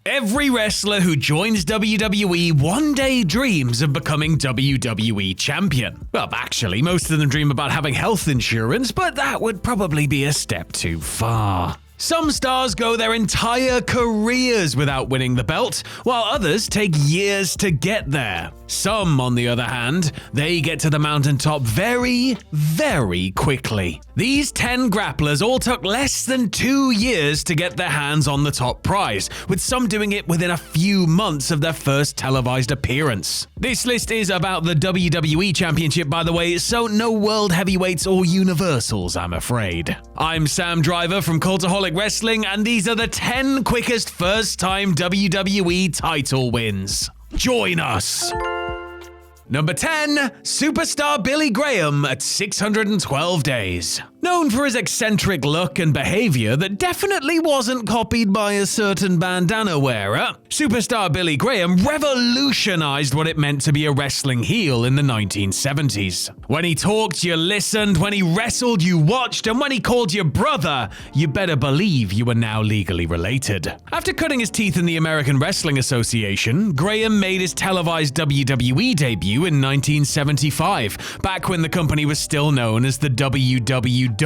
Every wrestler who joins WWE one day dreams of becoming WWE Champion. Well, actually, most of them dream about having health insurance, but that would probably be a step too far. Some stars go their entire careers without winning the belt, while others take years to get there. Some, on the other hand, they get to the mountaintop very, very quickly. These 10 grapplers all took less than 2 years to get their hands on the top prize, with some doing it within a few months of their first televised appearance. This list is about the WWE Championship, by the way, so no world heavyweights or universals, I'm afraid. I'm Sam Driver from Cultaholic Wrestling, and these are the 10 quickest first-time WWE title wins. Join us! Number 10, Superstar Billy Graham at 612 days. Known for his eccentric look and behavior that definitely wasn't copied by a certain bandana wearer, Superstar Billy Graham revolutionized what it meant to be a wrestling heel in the 1970s. When he talked, you listened, when he wrestled, you watched, and when he called you brother, you better believe you were now legally related. After cutting his teeth in the American Wrestling Association, Graham made his televised WWE debut in 1975, back when the company was still known as the WWF.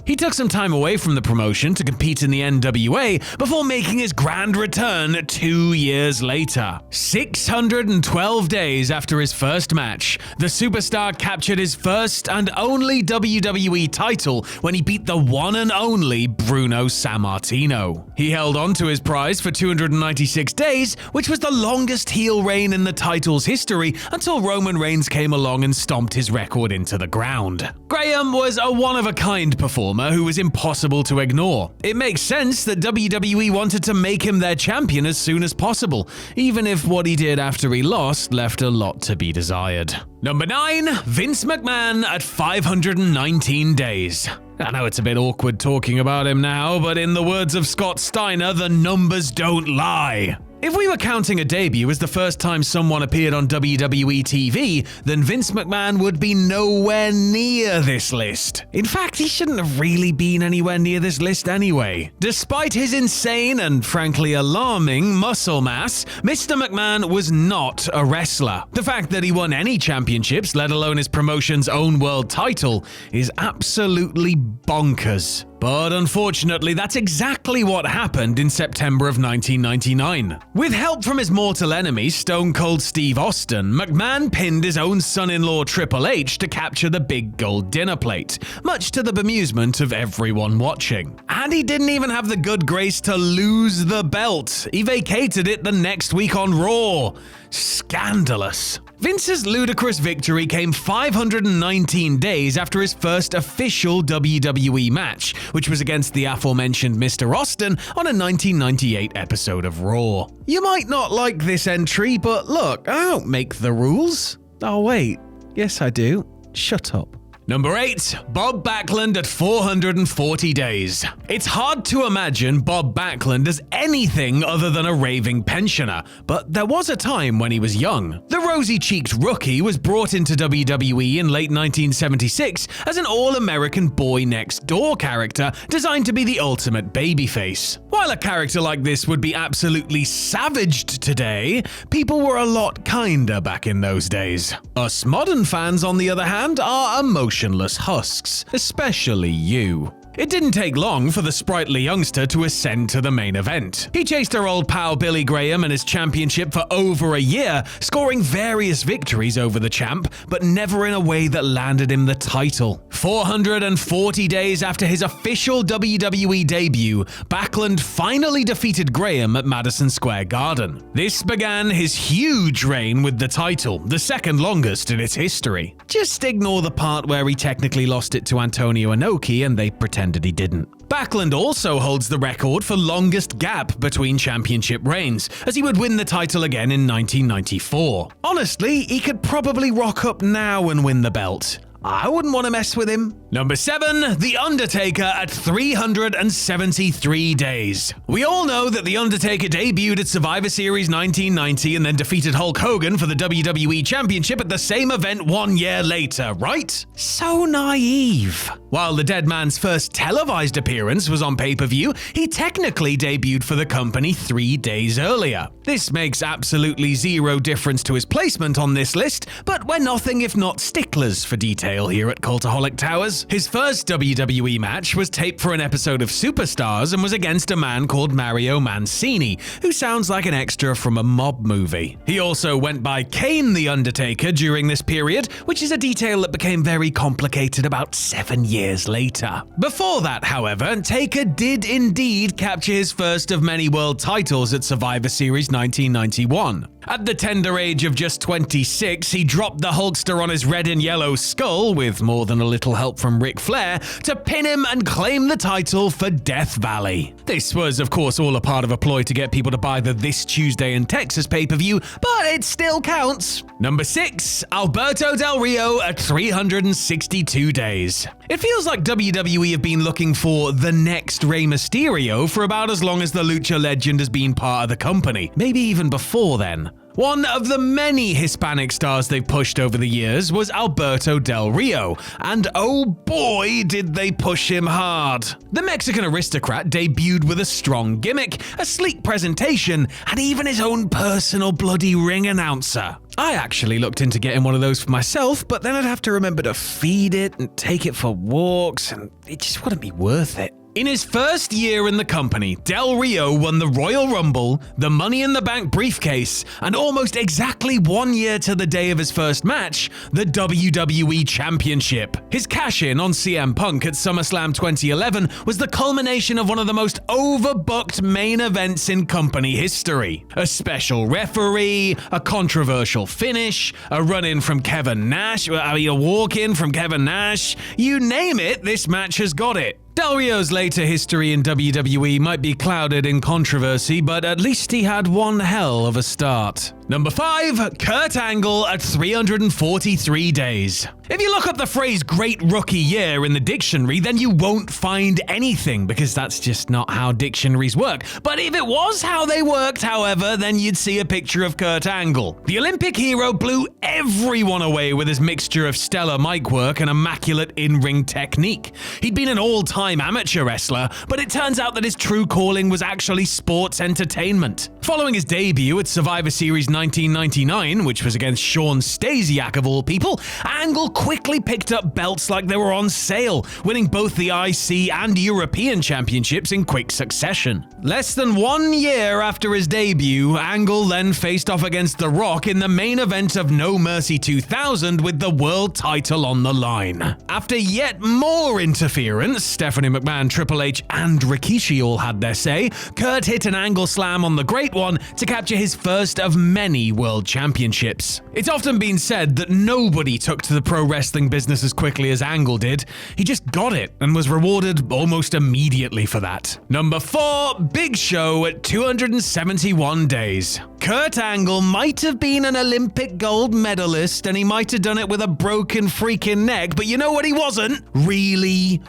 He took some time away from the promotion to compete in the NWA before making his grand return 2 years later. 612 days after his first match, the superstar captured his first and only WWE title when he beat the one and only Bruno Sammartino. He held on to his prize for 296 days, which was the longest heel reign in the title's history until Roman Reigns came along and stomped his record into the ground. Graham was a one-of-a-kind performer who was impossible to ignore. It makes sense that WWE wanted to make him their champion as soon as possible, even if what he did after he lost left a lot to be desired. Number 9, Vince McMahon at 519 days. I know it's a bit awkward talking about him now, but in the words of Scott Steiner, the numbers don't lie. If we were counting a debut as the first time someone appeared on WWE TV, then Vince McMahon would be nowhere near this list. In fact, he shouldn't have really been anywhere near this list anyway. Despite his insane and frankly alarming muscle mass, Mr. McMahon was not a wrestler. The fact that he won any championships, let alone his promotion's own world title, is absolutely bonkers. But unfortunately, that's exactly what happened in September of 1999. With help from his mortal enemy, Stone Cold Steve Austin, McMahon pinned his own son-in-law Triple H to capture the big gold dinner plate, much to the bemusement of everyone watching. And he didn't even have the good grace to lose the belt. He vacated it the next week on Raw. Scandalous. Vince's ludicrous victory came 519 days after his first official WWE match, which was against the aforementioned Mr. Austin on a 1998 episode of Raw. You might not like this entry, but look, I don't make the rules. Oh wait, yes I do. Shut up. Number 8, Bob Backlund at 440 days. It's hard to imagine Bob Backlund as anything other than a raving pensioner, but there was a time when he was young. The rosy-cheeked rookie was brought into WWE in late 1976 as an all-American boy-next-door character designed to be the ultimate babyface. While a character like this would be absolutely savaged today, people were a lot kinder back in those days. Us modern fans, on the other hand, are emotionless husks, especially you. It didn't take long for the sprightly youngster to ascend to the main event. He chased our old pal Billy Graham and his championship for over a year, scoring various victories over the champ, but never in a way that landed him the title. 440 days after his official WWE debut, Backlund finally defeated Graham at Madison Square Garden. This began his huge reign with the title, the second longest in its history. Just ignore the part where he technically lost it to Antonio Inoki and they pretended he didn't. Backlund also holds the record for longest gap between championship reigns, as he would win the title again in 1994. Honestly, he could probably rock up now and win the belt. I wouldn't want to mess with him. Number 7, The Undertaker at 373 days. We all know that The Undertaker debuted at Survivor Series 1990 and then defeated Hulk Hogan for the WWE Championship at the same event 1 year later, right? So naive. While the Dead Man's first televised appearance was on pay-per-view, he technically debuted for the company 3 days earlier. This makes absolutely zero difference to his placement on this list, but we're nothing if not sticklers for detail here at Cultaholic Towers. His first WWE match was taped for an episode of Superstars and was against a man called Mario Mancini, who sounds like an extra from a mob movie. He also went by Kane the Undertaker during this period, which is a detail that became very complicated about 7 years later. Before that, however, Taker did indeed capture his first of many world titles at Survivor Series 1991. At the tender age of just 26, he dropped the Hulkster on his red and yellow skull, with more than a little help from Ric Flair, to pin him and claim the title for Death Valley. This was, of course, all a part of a ploy to get people to buy the This Tuesday in Texas pay-per-view, but it still counts. Number 6, Alberto Del Rio at 362 days. It feels like WWE have been looking for the next Rey Mysterio for about as long as the Lucha legend has been part of the company, maybe even before then. One of the many Hispanic stars they've pushed over the years was Alberto Del Rio, and oh boy did they push him hard. The Mexican aristocrat debuted with a strong gimmick, a sleek presentation, and even his own personal bloody ring announcer. I actually looked into getting one of those for myself, but then I'd have to remember to feed it and take it for walks, and it just wouldn't be worth it. In his first year in the company, Del Rio won the Royal Rumble, the Money in the Bank briefcase, and almost exactly 1 year to the day of his first match, the WWE Championship. His cash-in on CM Punk at SummerSlam 2011 was the culmination of one of the most overbooked main events in company history. A special referee, a controversial finish, a run-in from Kevin Nash, a walk-in from Kevin Nash, you name it, this match has got it. Del Rio's later history in WWE might be clouded in controversy, but at least he had one hell of a start. Number 5, Kurt Angle at 343 days. If you look up the phrase great rookie year in the dictionary, then you won't find anything, because that's just not how dictionaries work. But if it was how they worked, however, then you'd see a picture of Kurt Angle. The Olympic hero blew everyone away with his mixture of stellar mic work and immaculate in-ring technique. He'd been an all-time amateur wrestler, but it turns out that his true calling was actually sports entertainment. Following his debut at Survivor Series 1999, which was against Shawn Stasiak of all people, Angle quickly picked up belts like they were on sale, winning both the IC and European championships in quick succession. Less than 1 year after his debut, Angle then faced off against The Rock in the main event of No Mercy 2000 with the world title on the line. After yet more interference, Stephanie McMahon, Triple H, and Rikishi all had their say, Kurt hit an Angle slam on the Great One to capture his first of many world championships. It's often been said that nobody took to the pro wrestling business as quickly as Angle did. He just got it and was rewarded almost immediately for that. Number 4, Big Show at 271 days. Kurt Angle might have been an Olympic gold medalist and he might have done it with a broken freaking neck, but you know what he wasn't? Really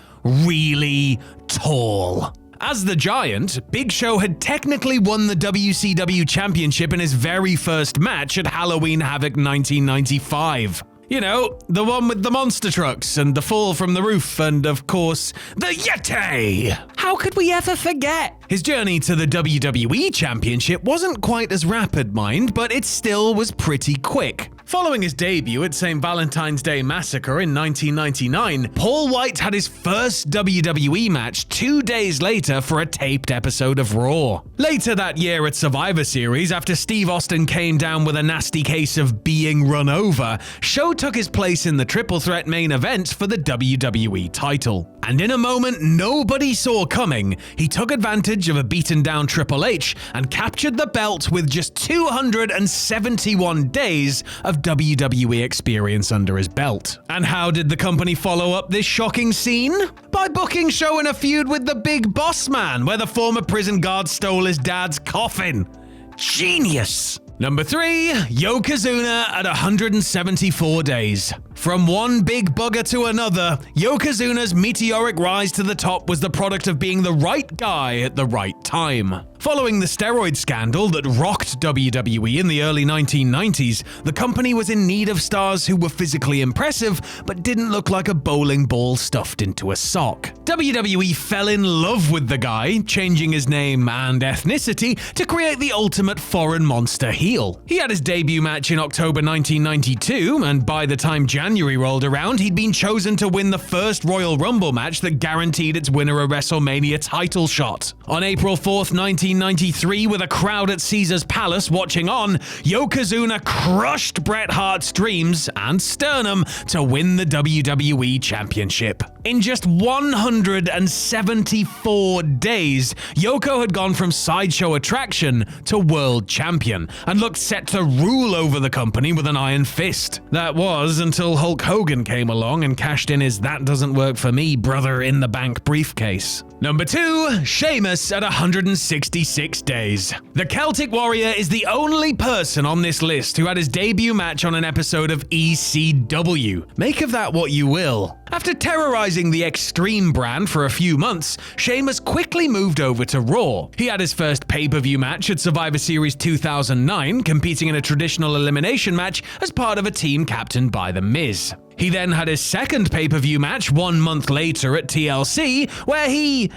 tall. As the Giant, Big Show had technically won the WCW Championship in his very first match at Halloween Havoc 1995. You know, the one with the monster trucks and the fall from the roof and, of course, the Yeti! How could we ever forget? His journey to the WWE Championship wasn't quite as rapid, mind, but it still was pretty quick. Following his debut at St. Valentine's Day Massacre in 1999, Paul White had his first WWE match 2 days later for a taped episode of Raw. Later that year at Survivor Series, after Steve Austin came down with a nasty case of being run over, Show took his place in the triple threat main event for the WWE title. And in a moment nobody saw coming, he took advantage of a beaten down Triple H and captured the belt with just 271 days of WWE experience under his belt. And how did the company follow up this shocking scene? By booking Show in a feud with the Big Boss Man, where the former prison guard stole his dad's coffin. Genius! Number 3, Yokozuna at 174 days. From one big bugger to another, Yokozuna's meteoric rise to the top was the product of being the right guy at the right time. Following the steroid scandal that rocked WWE in the early 1990s, the company was in need of stars who were physically impressive but didn't look like a bowling ball stuffed into a sock. WWE fell in love with the guy, changing his name and ethnicity to create the ultimate foreign monster heel. He had his debut match in October 1992, and by the time January rolled around, he'd been chosen to win the first Royal Rumble match that guaranteed its winner a WrestleMania title shot. On April 4th, 1993, with a crowd at Caesar's Palace watching on, Yokozuna crushed Bret Hart's dreams and sternum to win the WWE Championship. In just 174 days, Yoko had gone from sideshow attraction to world champion and looked set to rule over the company with an iron fist. That was until Hulk Hogan came along and cashed in his "that doesn't work for me, brother" in the bank briefcase. Number 2, Sheamus at 166 days. The Celtic Warrior is the only person on this list who had his debut match on an episode of ECW. Make of that what you will. After terrorizing the Extreme brand for a few months, Sheamus quickly moved over to Raw. He had his first pay-per-view match at Survivor Series 2009, competing in a traditional elimination match as part of a team captained by The Miz. He then had his second pay-per-view match 1 month later at TLC, where he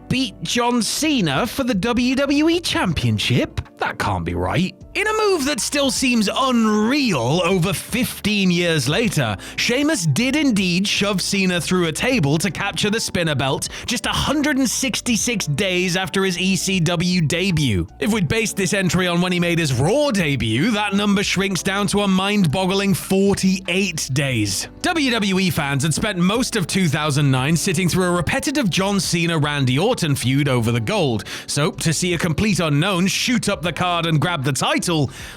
beat John Cena for the WWE Championship. That can't be right. In a move that still seems unreal over 15 years later, Sheamus did indeed shove Cena through a table to capture the spinner belt just 166 days after his ECW debut. If we'd based this entry on when he made his Raw debut, that number shrinks down to a mind-boggling 48 days. WWE fans had spent most of 2009 sitting through a repetitive John Cena-Randy Orton feud over the gold, so to see a complete unknown shoot up the card and grab the title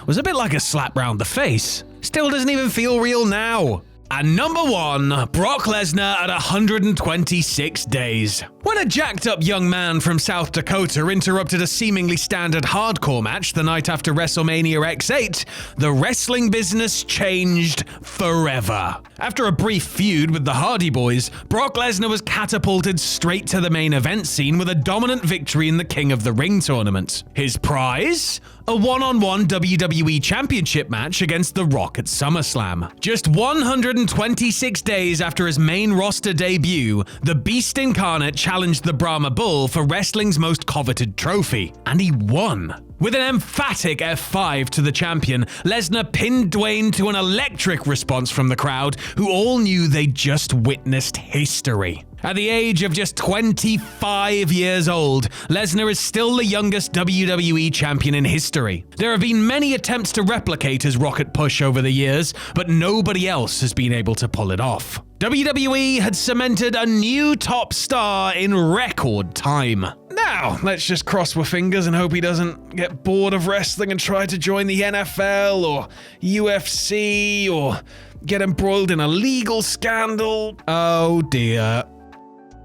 was a bit like a slap round the face. Still doesn't even feel real now. And number 1, Brock Lesnar at 126 days. When a jacked-up young man from South Dakota interrupted a seemingly standard hardcore match the night after WrestleMania X8, the wrestling business changed forever. After a brief feud with the Hardy Boys, Brock Lesnar was catapulted straight to the main event scene with a dominant victory in the King of the Ring tournament. His prize? A one-on-one WWE Championship match against The Rock at SummerSlam. Just 126 days after his main roster debut, the Beast Incarnate challenged the Brahma Bull for wrestling's most coveted trophy, and he won. With an emphatic F5 to the champion, Lesnar pinned Dwayne to an electric response from the crowd, who all knew they'd just witnessed history. At the age of just 25 years old, Lesnar is still the youngest WWE champion in history. There have been many attempts to replicate his rocket push over the years, but nobody else has been able to pull it off. WWE had cemented a new top star in record time. Now, let's just cross our fingers and hope he doesn't get bored of wrestling and try to join the NFL or UFC or get embroiled in a legal scandal. Oh dear.